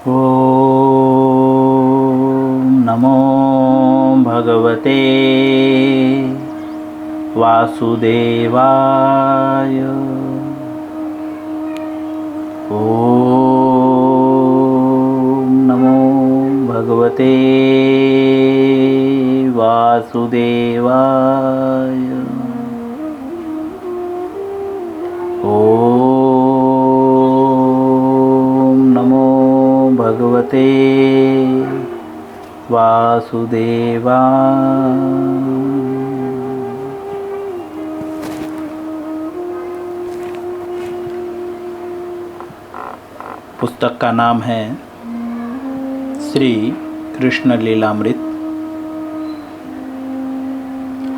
ओम नमो भगवते वासुदेवाय। ओम नमो भगवते वासुदेवाय। ओम नमो भगवते वासुदेवाय। पुस्तक का नाम है श्री कृष्ण लीलामृत,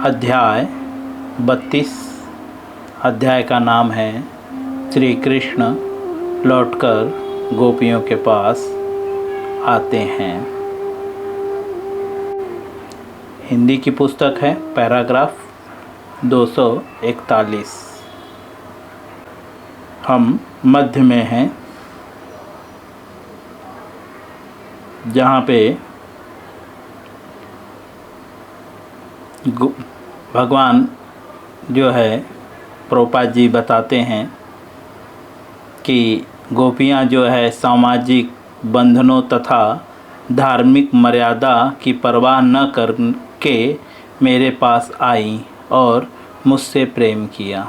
अध्याय 32। अध्याय का नाम है श्री कृष्ण लौटकर गोपियों के पास आते हैं। हिंदी की पुस्तक है, पैराग्राफ 241। हम मध्य में हैं, जहाँ पे भगवान जो है प्रभुपाद जी बताते हैं कि गोपियाँ जो है सामाजिक बंधनों तथा धार्मिक मर्यादा की परवाह न करके मेरे पास आई और मुझसे प्रेम किया।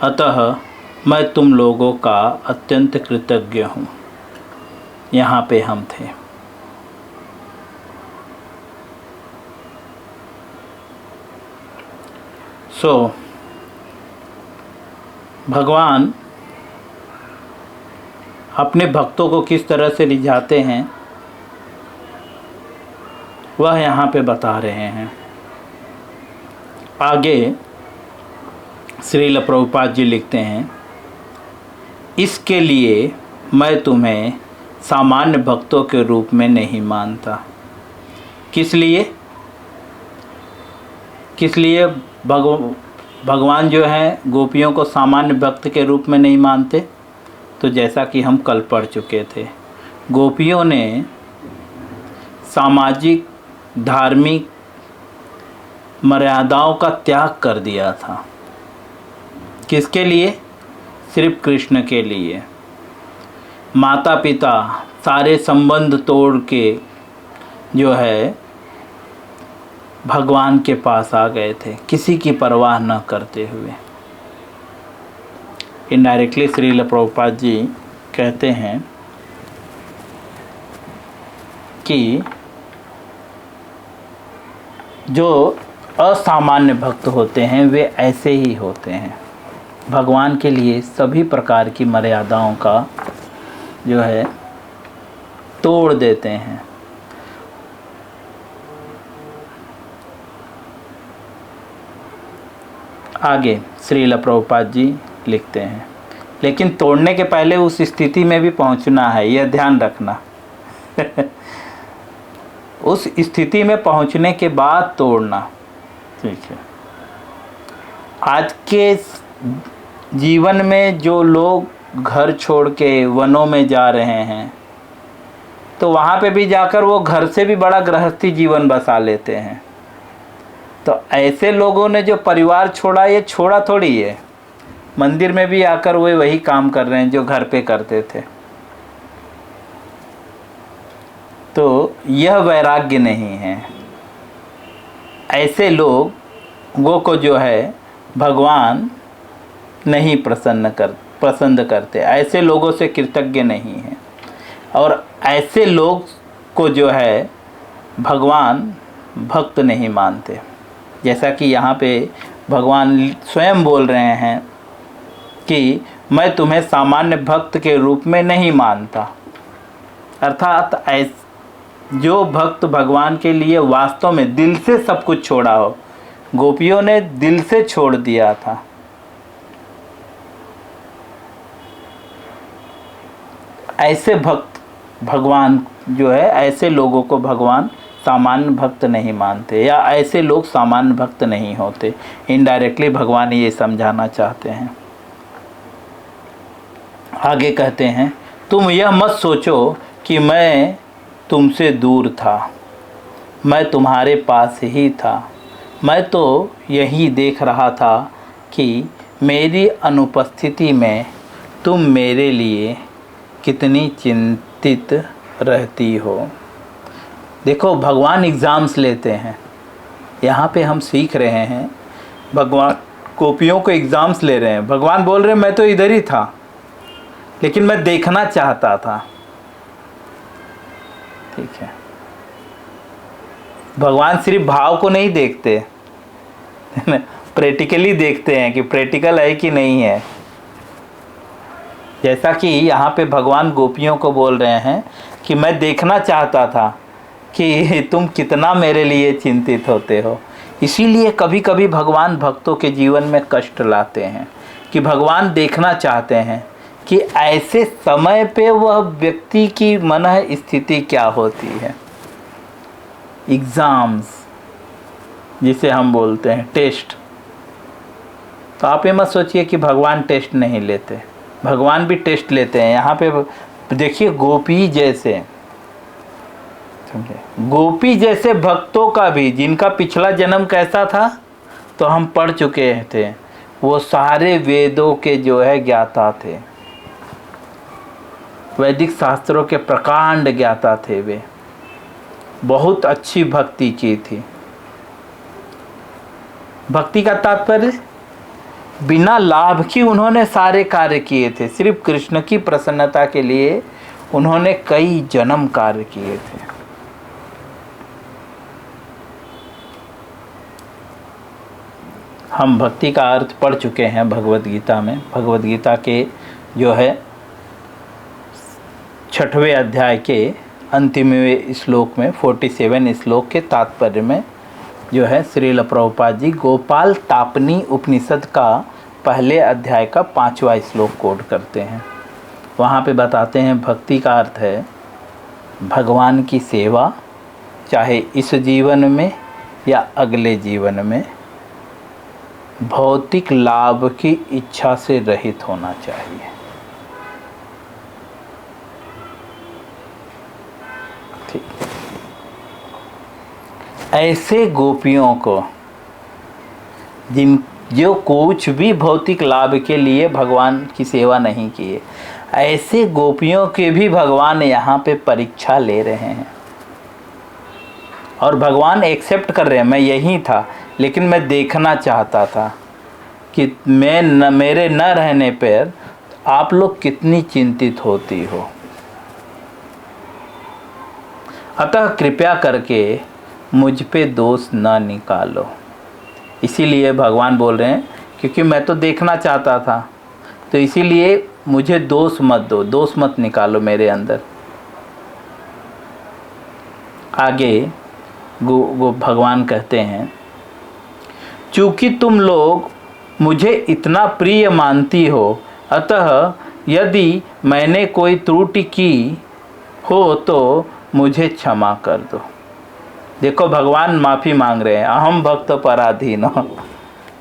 अतः मैं तुम लोगों का अत्यंत कृतज्ञ हूँ। यहाँ पे हम थे। भगवान अपने भक्तों को किस तरह से रिझाते हैं वह यहाँ पे बता रहे हैं। आगे श्रील प्रभुपाद जी लिखते हैं, इसके लिए मैं तुम्हें सामान्य भक्तों के रूप में नहीं मानता। किस लिए भगवान जो है गोपियों को सामान्य भक्त के रूप में नहीं मानते? तो जैसा कि हम कल पढ़ चुके थे, गोपियों ने सामाजिक धार्मिक मर्यादाओं का त्याग कर दिया था। किसके लिए? सिर्फ कृष्ण के लिए। माता पिता सारे संबंध तोड़ के जो है भगवान के पास आ गए थे, किसी की परवाह न करते हुए। इनडायरेक्टली श्रील प्रभुपाद जी कहते हैं कि जो असामान्य भक्त होते हैं वे ऐसे ही होते हैं, भगवान के लिए सभी प्रकार की मर्यादाओं का जो है तोड़ देते हैं। आगे श्रील प्रभुपाद जी लिखते हैं, लेकिन तोड़ने के पहले उस स्थिति में भी पहुंचना है, यह ध्यान रखना। उस स्थिति में पहुंचने के बाद तोड़ना। ठीक है। आज के जीवन में जो लोग घर छोड़ के वनों में जा रहे हैं, तो वहाँ पे भी जाकर वो घर से भी बड़ा गृहस्थी जीवन बसा लेते हैं। तो ऐसे लोगों ने जो परिवार छोड़ा, ये छोड़ा थोड़ी है, मंदिर में भी आकर वे वही काम कर रहे हैं जो घर पे करते थे। तो यह वैराग्य नहीं है। ऐसे लोगों को जो है भगवान नहीं पसंद करते, ऐसे लोगों से कृतज्ञ नहीं है, और ऐसे लोग को जो है भगवान भक्त नहीं मानते। जैसा कि यहाँ पे भगवान स्वयं बोल रहे हैं कि मैं तुम्हें सामान्य भक्त के रूप में नहीं मानता। अर्थात जो भक्त भगवान के लिए वास्तव में दिल से सब कुछ छोड़ा हो, गोपियों ने दिल से छोड़ दिया था। ऐसे भक्त भगवान जो है, ऐसे लोगों को भगवान सामान्य भक्त नहीं मानते, या ऐसे लोग सामान्य भक्त नहीं होते। इनडायरेक्टली भगवान ये समझाना चाहते हैं। आगे कहते हैं, तुम यह मत सोचो कि मैं तुमसे दूर था, मैं तुम्हारे पास ही था। मैं तो यही देख रहा था कि मेरी अनुपस्थिति में तुम मेरे लिए कितनी चिंतित रहती हो। देखो, भगवान एग्ज़ाम्स लेते हैं। यहाँ पे हम सीख रहे हैं, भगवान गोपियों को एग्ज़ाम्स ले रहे हैं। भगवान बोल रहे हैं मैं तो इधर ही था, लेकिन मैं देखना चाहता था। ठीक है, भगवान सिर्फ भाव को नहीं देखते, प्रैक्टिकली देखते हैं कि प्रैक्टिकल है कि नहीं है। जैसा कि यहाँ पे भगवान गोपियों को बोल रहे हैं कि मैं देखना चाहता था कि तुम कितना मेरे लिए चिंतित होते हो। इसीलिए कभी कभी भगवान भक्तों के जीवन में कष्ट लाते हैं कि भगवान देखना चाहते हैं कि ऐसे समय पे वह व्यक्ति की मन स्थिति क्या होती है। एग्ज़ाम्स जिसे हम बोलते हैं, टेस्ट। तो आप ये मत सोचिए कि भगवान टेस्ट नहीं लेते, भगवान भी टेस्ट लेते हैं। यहाँ पे देखिए, गोपी जैसे, समझे, गोपी जैसे भक्तों का भी, जिनका पिछला जन्म कैसा था तो हम पढ़ चुके थे, वो सारे वेदों के जो है ज्ञाता थे, वैदिक शास्त्रों के प्रकांड ज्ञाता थे। वे बहुत अच्छी भक्ति की थी। भक्ति का तात्पर्य बिना लाभ की उन्होंने सारे कार्य किए थे। सिर्फ कृष्ण की प्रसन्नता के लिए उन्होंने कई जन्म कार्य किए थे। हम भक्ति का अर्थ पढ़ चुके हैं भगवद गीता में। भगवद गीता के जो है 6वें अध्याय के अंतिमवें श्लोक में 47 श्लोक के तात्पर्य में जो है श्रील प्रभुपाद जी गोपाल तापनी उपनिषद का पहले अध्याय का 5वां श्लोक कोड करते हैं। वहाँ पे बताते हैं भक्ति का अर्थ है भगवान की सेवा, चाहे इस जीवन में या अगले जीवन में, भौतिक लाभ की इच्छा से रहित होना चाहिए। ठीक, ऐसे गोपियों को जो कुछ भी भौतिक लाभ के लिए भगवान की सेवा नहीं किए, ऐसे गोपियों के भी भगवान यहाँ पे परीक्षा ले रहे हैं और भगवान एक्सेप्ट कर रहे हैं। मैं यही था, लेकिन मैं देखना चाहता था कि मेरे न रहने पर आप लोग कितनी चिंतित होती हो। अतः कृपया करके मुझ पे दोष न निकालो। इसीलिए भगवान बोल रहे हैं क्योंकि मैं तो देखना चाहता था, तो इसीलिए मुझे दोष मत दो, दोष मत निकालो मेरे अंदर। आगे भगवान कहते हैं, चूँकि तुम लोग मुझे इतना प्रिय मानती हो, अतः यदि मैंने कोई त्रुटि की हो तो मुझे क्षमा कर दो। देखो, भगवान माफ़ी मांग रहे हैं, अहम भक्त पराधीन हो।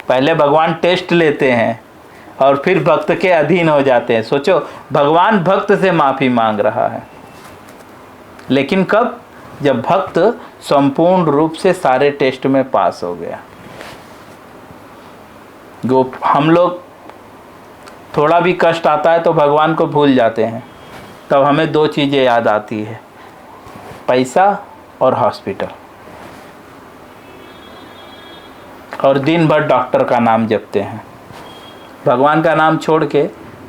पहले भगवान टेस्ट लेते हैं और फिर भक्त के अधीन हो जाते हैं। सोचो, भगवान भक्त से माफ़ी मांग रहा है, लेकिन कब? जब भक्त संपूर्ण रूप से सारे टेस्ट में पास हो गया। हम लोग थोड़ा भी कष्ट आता है तो भगवान को भूल जाते हैं। तब हमें 2 चीज़ें याद आती है, पैसा और हॉस्पिटल, और दिन भर डॉक्टर का नाम जपते हैं। भगवान का नाम छोड़ के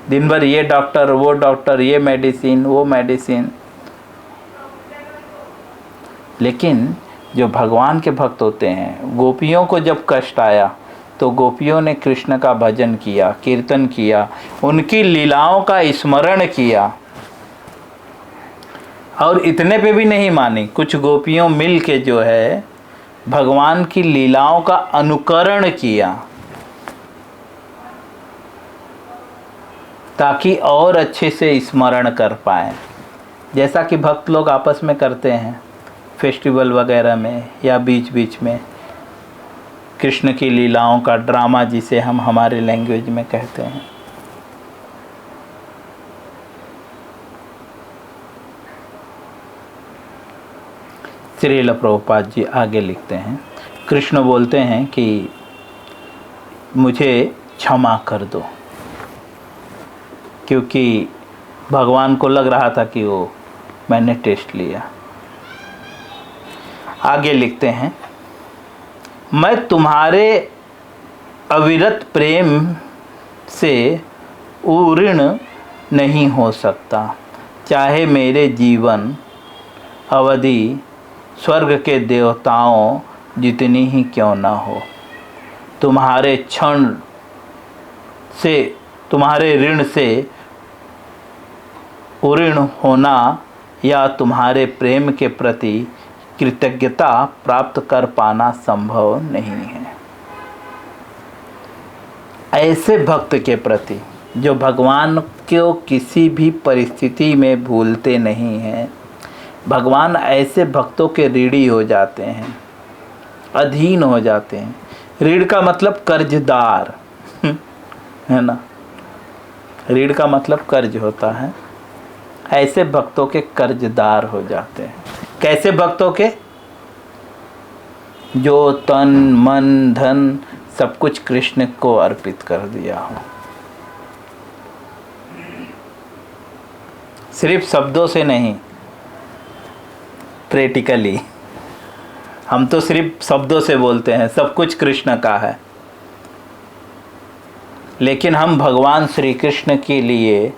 दिन भर ये डॉक्टर, वो डॉक्टर, ये मेडिसिन, वो मेडिसिन। लेकिन जो भगवान के भक्त होते हैं, गोपियों को जब कष्ट आया तो गोपियों ने कृष्ण का भजन किया, कीर्तन किया, उनकी लीलाओं का स्मरण किया। और इतने पे भी नहीं मानी, कुछ गोपियों मिल के जो है भगवान की लीलाओं का अनुकरण किया, ताकि और अच्छे से स्मरण कर पाए। जैसा कि भक्त लोग आपस में करते हैं फेस्टिवल वगैरह में या बीच बीच में, कृष्ण की लीलाओं का ड्रामा जिसे हम हमारे लैंग्वेज में कहते हैं। श्रील प्रभुपाद जी आगे लिखते हैं, कृष्ण बोलते हैं कि मुझे क्षमा कर दो, क्योंकि भगवान को लग रहा था कि वो मैंने टेस्ट लिया। आगे लिखते हैं, मैं तुम्हारे अविरत प्रेम से उऋण नहीं हो सकता, चाहे मेरे जीवन अवधि स्वर्ग के देवताओं जितनी ही क्यों न हो। तुम्हारे क्षण से, तुम्हारे ऋण से उऋण होना या तुम्हारे प्रेम के प्रति कृतज्ञता प्राप्त कर पाना संभव नहीं है। ऐसे भक्त के प्रति जो भगवान को किसी भी परिस्थिति में भूलते नहीं हैं, भगवान ऐसे भक्तों के ऋणी हो जाते हैं, अधीन हो जाते हैं। ऋण का मतलब कर्जदार है ना, ऋण का मतलब कर्ज होता है। ऐसे भक्तों के कर्जदार हो जाते हैं। कैसे भक्तों के? जो तन मन धन सब कुछ कृष्ण को अर्पित कर दिया हो। सिर्फ शब्दों से नहीं, प्रैक्टिकली। हम तो सिर्फ शब्दों से बोलते हैं सब कुछ कृष्ण का है, लेकिन हम भगवान श्री कृष्ण के लिए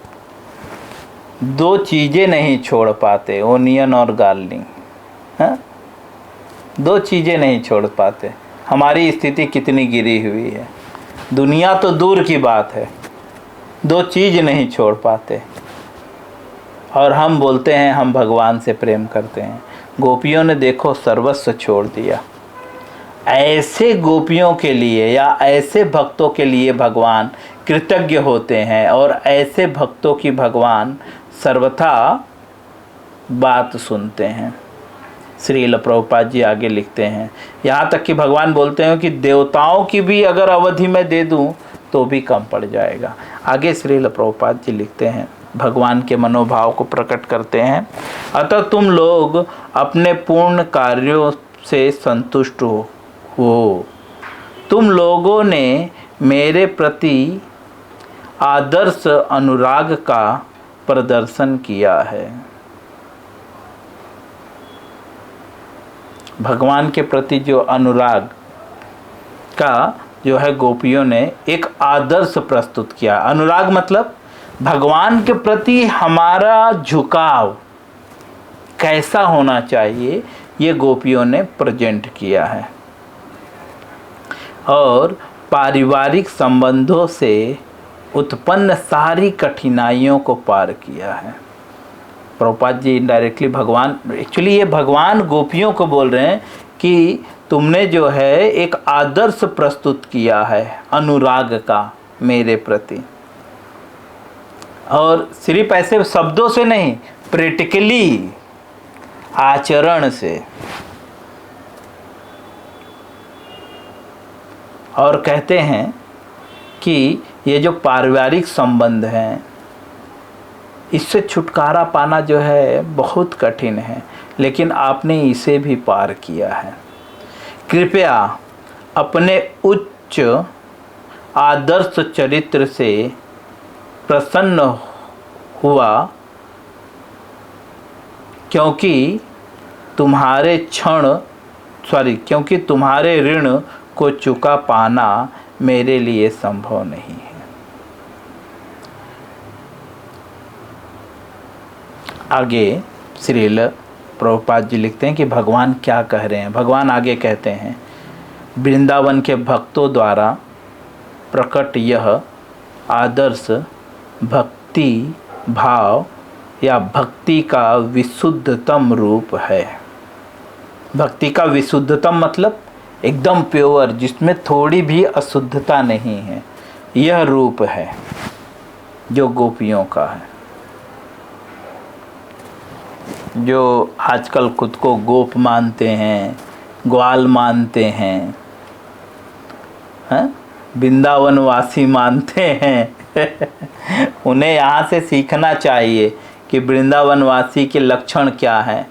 दो चीज़ें नहीं छोड़ पाते, ओनियन और गार्लिक। हाँ, दो चीज़ें नहीं छोड़ पाते। हमारी स्थिति कितनी गिरी हुई है, दुनिया तो दूर की बात है, दो चीज़ नहीं छोड़ पाते। और हम बोलते हैं हम भगवान से प्रेम करते हैं। गोपियों ने देखो सर्वस्व छोड़ दिया। ऐसे गोपियों के लिए या ऐसे भक्तों के लिए भगवान कृतज्ञ होते हैं, और ऐसे भक्तों की भगवान सर्वथा बात सुनते हैं। श्रील प्रभुपाद जी आगे लिखते हैं, यहाँ तक कि भगवान बोलते हैं कि देवताओं की भी अगर अवधि में दे दूं तो भी कम पड़ जाएगा। आगे श्रील प्रभुपाद जी लिखते हैं, भगवान के मनोभाव को प्रकट करते हैं, अतः तुम लोग अपने पूर्ण कार्यों से संतुष्ट हो। तुम लोगों ने मेरे प्रति आदर्श अनुराग का प्रदर्शन किया है। भगवान के प्रति जो अनुराग का जो है गोपियों ने एक आदर्श प्रस्तुत किया। अनुराग मतलब भगवान के प्रति हमारा झुकाव कैसा होना चाहिए, ये गोपियों ने प्रेजेंट किया है। और पारिवारिक संबंधों से उत्पन्न सारी कठिनाइयों को पार किया है। प्रभुपाद जी इनडायरेक्टली भगवान, एक्चुअली ये भगवान गोपियों को बोल रहे हैं कि तुमने जो है एक आदर्श प्रस्तुत किया है अनुराग का मेरे प्रति। और सिर्फ ऐसे शब्दों से नहीं, प्रैक्टिकली आचरण से। और कहते हैं कि ये जो पारिवारिक संबंध हैं, इससे छुटकारा पाना जो है बहुत कठिन है, लेकिन आपने इसे भी पार किया है। कृपया अपने उच्च आदर्श चरित्र से प्रसन्न हुआ, क्योंकि तुम्हारे ऋण को चुका पाना मेरे लिए संभव नहीं है। आगे श्रील प्रभुपाद जी लिखते हैं कि भगवान क्या कह रहे हैं। भगवान आगे कहते हैं, वृंदावन के भक्तों द्वारा प्रकट यह आदर्श भक्ति भाव या भक्ति का विशुद्धतम रूप है। भक्ति का विशुद्धतम मतलब एकदम प्योर, जिसमें थोड़ी भी अशुद्धता नहीं है, यह रूप है जो गोपियों का है। जो आजकल खुद को गोप मानते हैं, ग्वाल मानते हैं, वृंदावनवासी मानते हैं उन्हें यहाँ से सीखना चाहिए कि वृंदावनवासी के लक्षण क्या हैं।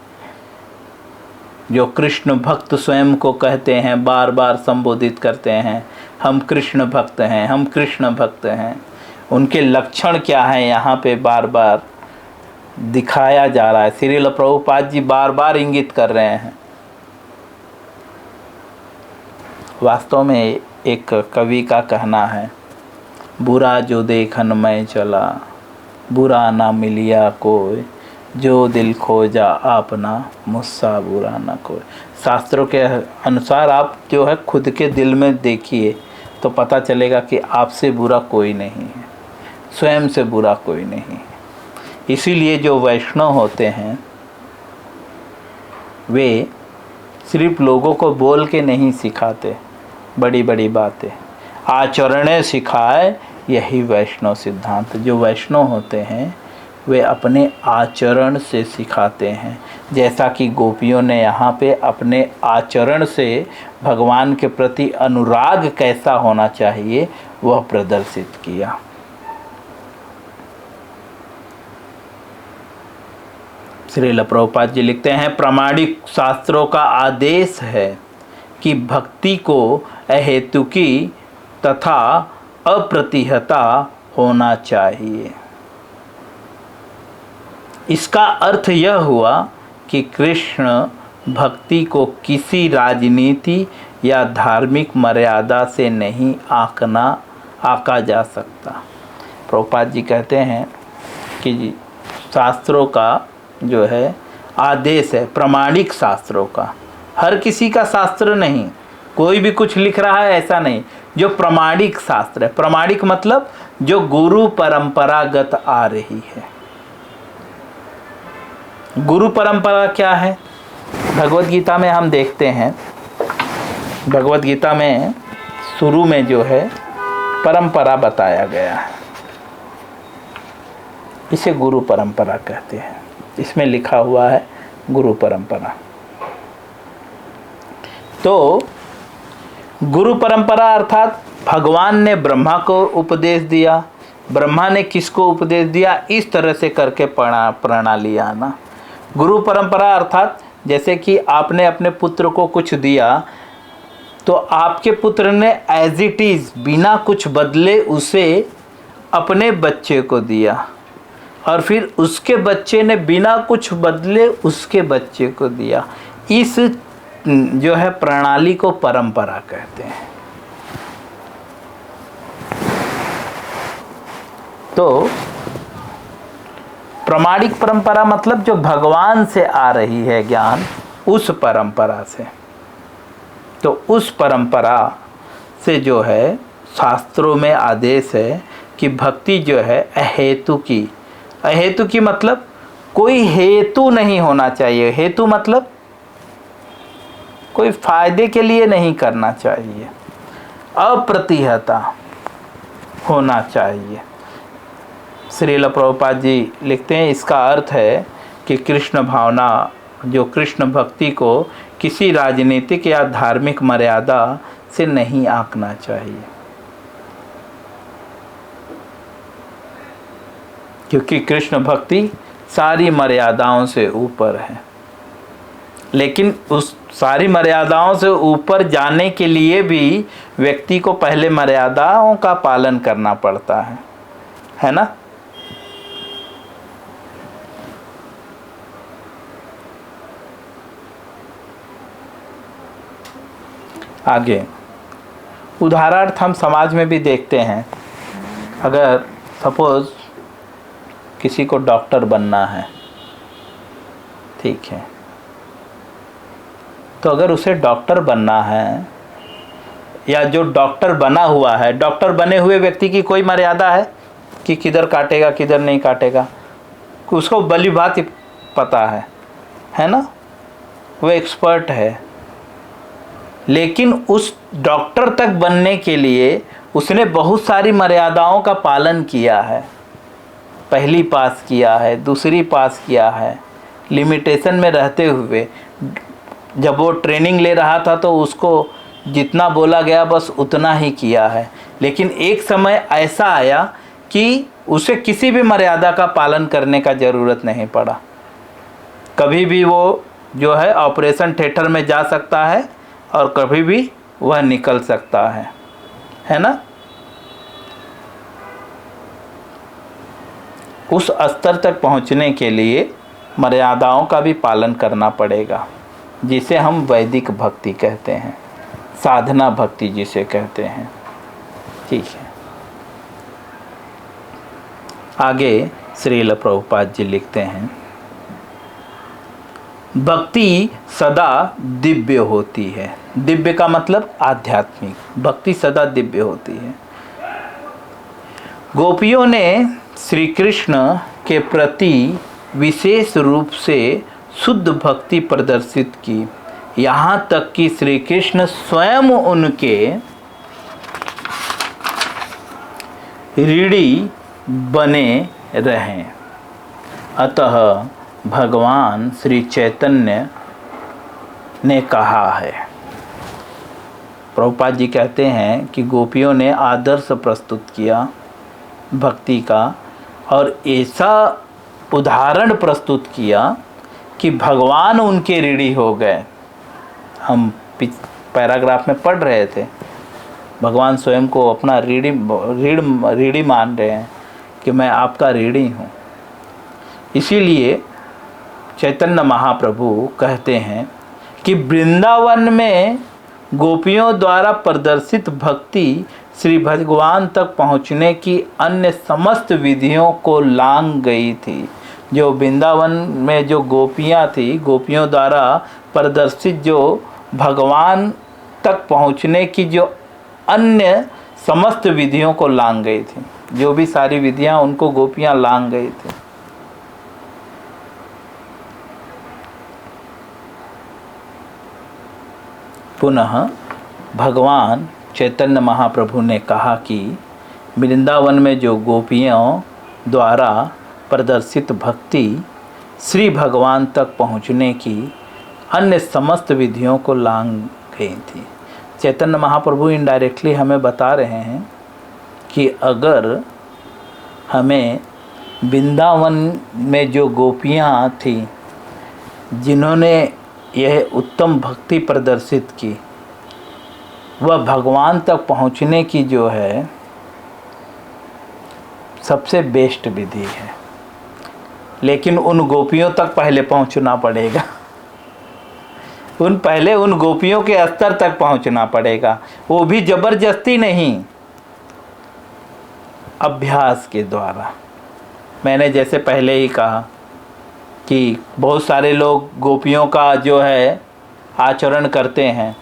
जो कृष्ण भक्त स्वयं को कहते हैं, बार बार संबोधित करते हैं, हम कृष्ण भक्त हैं, हम कृष्ण भक्त हैं, उनके लक्षण क्या हैं यहाँ पे बार बार दिखाया जा रहा है। श्रील प्रभुपाद जी बार बार इंगित कर रहे हैं। वास्तव में एक कवि का कहना है, बुरा जो देखन मैं चला, बुरा ना मिलिया कोई, जो दिल खोजा आपना, मुझसा बुरा ना कोई। शास्त्रों के अनुसार आप जो है खुद के दिल में देखिए तो पता चलेगा कि आपसे बुरा कोई नहीं है, स्वयं से बुरा कोई नहीं है। इसीलिए जो वैष्णव होते हैं वे सिर्फ लोगों को बोल के नहीं सिखाते बड़ी बड़ी बातें, आचरणें सिखाए, यही वैष्णव सिद्धांत। जो वैष्णव होते हैं वे अपने आचरण से सिखाते हैं, जैसा कि गोपियों ने यहाँ पे अपने आचरण से भगवान के प्रति अनुराग कैसा होना चाहिए वह प्रदर्शित किया। श्रील प्रभुपाद जी लिखते हैं, प्रामाणिक शास्त्रों का आदेश है कि भक्ति को अहेतुकी तथा अप्रतिहता होना चाहिए। इसका अर्थ यह हुआ कि कृष्ण भक्ति को किसी राजनीति या धार्मिक मर्यादा से नहीं आका जा सकता। प्रभुपाद जी कहते हैं कि शास्त्रों का जो है आदेश है, प्रामाणिक शास्त्रों का, हर किसी का शास्त्र नहीं, कोई भी कुछ लिख रहा है ऐसा नहीं, जो प्रामाणिक शास्त्र है। प्रामाणिक मतलब जो गुरु परंपरागत आ रही है। गुरु परंपरा क्या है? भगवत गीता में हम देखते हैं, भगवत गीता में शुरू में जो है परंपरा बताया गया है, इसे गुरु परंपरा कहते हैं। इसमें लिखा हुआ है गुरु परंपरा। तो गुरु परंपरा अर्थात भगवान ने ब्रह्मा को उपदेश दिया, ब्रह्मा ने किसको उपदेश दिया, इस तरह से करके प्रणाली आना। गुरु परंपरा अर्थात जैसे कि आपने अपने पुत्र को कुछ दिया तो आपके पुत्र ने एज इट इज़ बिना कुछ बदले उसे अपने बच्चे को दिया, और फिर उसके बच्चे ने बिना कुछ बदले उसके बच्चे को दिया। इस जो है प्रणाली को परंपरा कहते हैं। तो प्रामाणिक परंपरा मतलब जो भगवान से आ रही है ज्ञान, उस परंपरा से। तो उस परंपरा से जो है शास्त्रों में आदेश है कि भक्ति जो है अहेतुकी, अहेतुकी मतलब कोई हेतु नहीं होना चाहिए। हेतु मतलब कोई फायदे के लिए नहीं करना चाहिए, अप्रतिहता होना चाहिए। श्रील प्रभुपाद जी लिखते हैं, इसका अर्थ है कि कृष्ण भावना, जो कृष्ण भक्ति को किसी राजनीतिक या धार्मिक मर्यादा से नहीं आंकना चाहिए, क्योंकि कृष्ण भक्ति सारी मर्यादाओं से ऊपर है। लेकिन उस सारी मर्यादाओं से ऊपर जाने के लिए भी व्यक्ति को पहले मर्यादाओं का पालन करना पड़ता है ना। आगे उदाहरणार्थ हम समाज में भी देखते हैं, अगर सपोज किसी को डॉक्टर बनना है, ठीक है, तो अगर उसे डॉक्टर बनना है या जो डॉक्टर बना हुआ है, डॉक्टर बने हुए व्यक्ति की कोई मर्यादा है कि किधर काटेगा किधर नहीं काटेगा, उसको भली बात पता है ना, वो एक्सपर्ट है। लेकिन उस डॉक्टर तक बनने के लिए उसने बहुत सारी मर्यादाओं का पालन किया है, पहली पास किया है, दूसरी पास किया है, लिमिटेशन में रहते हुए। जब वो ट्रेनिंग ले रहा था तो उसको जितना बोला गया बस उतना ही किया है। लेकिन एक समय ऐसा आया कि उसे किसी भी मर्यादा का पालन करने का ज़रूरत नहीं पड़ा। कभी भी वो जो है ऑपरेशन थिएटर में जा सकता है और कभी भी वह निकल सकता है ना। उस स्तर तक पहुंचने के लिए मर्यादाओं का भी पालन करना पड़ेगा, जिसे हम वैदिक भक्ति कहते हैं, साधना भक्ति जिसे कहते हैं। ठीक है, आगे श्रील प्रभुपाद जी लिखते हैं, भक्ति सदा दिव्य होती है। दिव्य का मतलब आध्यात्मिक, भक्ति सदा दिव्य होती है। गोपियों ने श्री कृष्ण के प्रति विशेष रूप से शुद्ध भक्ति प्रदर्शित की, यहाँ तक कि श्री कृष्ण स्वयं उनके ऋणी बने रहें। अतः भगवान श्री चैतन्य ने कहा है, प्रभुपाद जी कहते हैं कि गोपियों ने आदर्श प्रस्तुत किया भक्ति का, और ऐसा उदाहरण प्रस्तुत किया कि भगवान उनके ऋणी हो गए। हम पैराग्राफ में पढ़ रहे थे, भगवान स्वयं को अपना ऋणी मान रहे हैं कि मैं आपका ऋणी हूँ। इसीलिए चैतन्य महाप्रभु कहते हैं कि वृंदावन में गोपियों द्वारा प्रदर्शित भक्ति श्री भगवान तक पहुँचने की अन्य समस्त विधियों को लांघ गई थी। जो वृंदावन में जो गोपियाँ थी, गोपियों द्वारा प्रदर्शित जो भगवान तक पहुँचने की जो अन्य समस्त विधियों को लांघ गई थी, जो भी सारी विधियाँ उनको गोपियाँ लांघ गई थी। पुनः भगवान चैतन्य महाप्रभु ने कहा कि वृंदावन में जो गोपियों द्वारा प्रदर्शित भक्ति श्री भगवान तक पहुँचने की अन्य समस्त विधियों को लांघ गई थी। चैतन्य महाप्रभु इनडायरेक्टली हमें बता रहे हैं कि अगर हमें वृंदावन में जो गोपियाँ थी जिन्होंने यह उत्तम भक्ति प्रदर्शित की, वह भगवान तक पहुँचने की जो है सबसे बेस्ट विधि है, लेकिन उन गोपियों तक पहले पहुँचना पड़ेगा। पहले उन गोपियों के स्तर तक पहुँचना पड़ेगा, वो भी जबरदस्ती नहीं, अभ्यास के द्वारा। मैंने जैसे पहले ही कहा कि बहुत सारे लोग गोपियों का जो है आचरण करते हैं,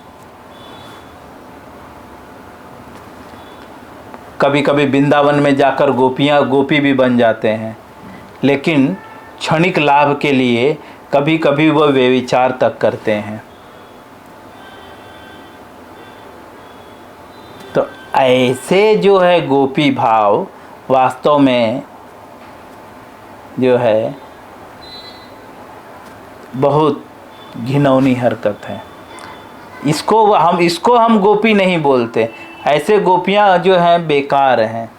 कभी कभी वृंदावन में जाकर गोपी भी बन जाते हैं, लेकिन क्षणिक लाभ के लिए कभी कभी वह व्यभिचार तक करते हैं। तो ऐसे जो है गोपी भाव वास्तव में जो है बहुत घिनौनी हरकत है। इसको हम गोपी नहीं बोलते, ऐसे गोपियां जो हैं बेकार हैं।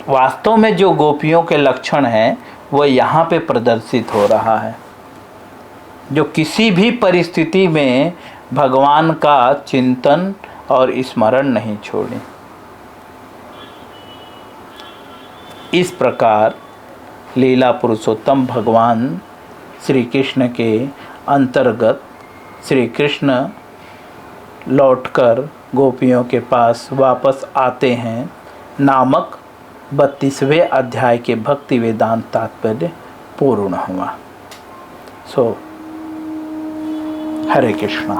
वास्तव में जो गोपियों के लक्षण हैं वो यहाँ पे प्रदर्शित हो रहा है, जो किसी भी परिस्थिति में भगवान का चिंतन और स्मरण नहीं छोड़े। इस प्रकार लीला पुरुषोत्तम भगवान श्री कृष्ण के अंतर्गत श्री कृष्ण लौटकर गोपियों के पास वापस आते हैं नामक 32वें अध्याय के भक्ति वेदांत तात्पर्य पूर्ण हुआ। हरे कृष्णा।